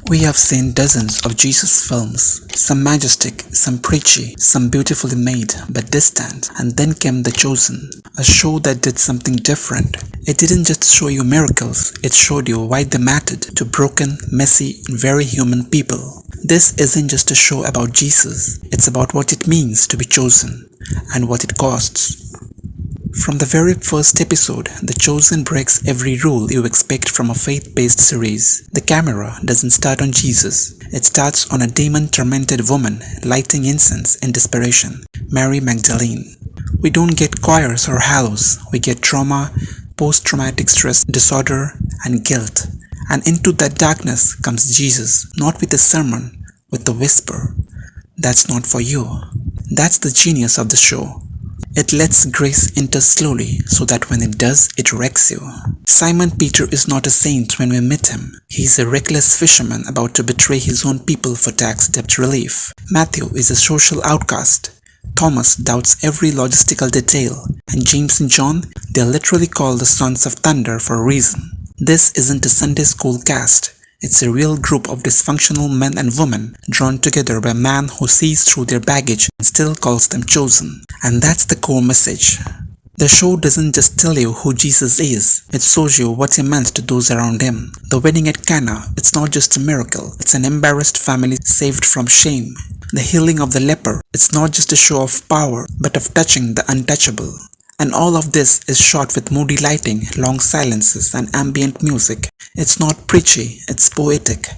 We have seen dozens of Jesus films, some majestic, some preachy, some beautifully made but distant, and then came The Chosen, a show that did something different. It didn't just show you miracles, it showed you why they mattered to broken, messy, and very human people. This isn't just a show about Jesus, it's about what it means to be chosen, and what it costs. From the very first episode, The Chosen breaks every rule you expect from a faith-based series. The camera doesn't start on Jesus. It starts on a demon-tormented woman lighting incense in desperation, Mary Magdalene. We don't get choirs or halos. We get trauma, post-traumatic stress disorder, and guilt. And into that darkness comes Jesus, not with a sermon, with a whisper. That's not for you. That's the genius of the show. It lets grace enter slowly so that when it does, it wrecks you. Simon Peter is not a saint when we meet him. He is a reckless fisherman about to betray his own people for tax debt relief. Matthew is a social outcast. Thomas doubts every logistical detail. And James and John, they are literally called the sons of thunder for a reason. This isn't a Sunday school cast. It's a real group of dysfunctional men and women drawn together by a man who sees through their baggage and still calls them chosen. And that's the core message. The show doesn't just tell you who Jesus is, it shows you what he meant to those around him. The wedding at Cana, it's not just a miracle, it's an embarrassed family saved from shame. The healing of the leper, it's not just a show of power, but of touching the untouchable. And all of this is shot with moody lighting, long silences, and ambient music. It's not preachy, it's poetic.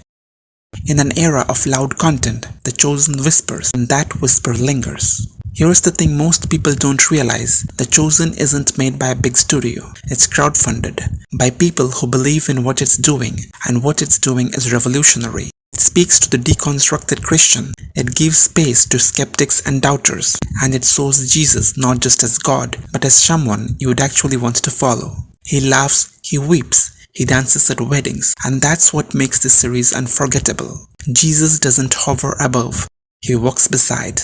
In an era of loud content, The Chosen whispers, and that whisper lingers. Here's the thing most people don't realize. The Chosen isn't made by a big studio. It's crowdfunded by people who believe in what it's doing, and what it's doing is revolutionary. It speaks to the deconstructed Christian. It gives space to skeptics and doubters, and it shows Jesus not just as God, but as someone you would actually want to follow. He laughs, he weeps, he dances at weddings, and that's what makes this series unforgettable. Jesus doesn't hover above, he walks beside.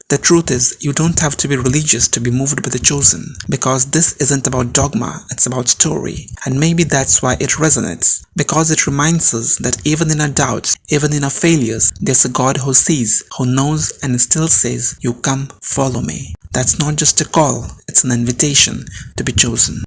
The truth is, you don't have to be religious to be moved by The Chosen, because this isn't about dogma, it's about story. And maybe that's why it resonates, because it reminds us that even in our doubts, even in our failures, there's a God who sees, who knows, and still says, "You come, follow me." That's not just a call, it's an invitation to be chosen.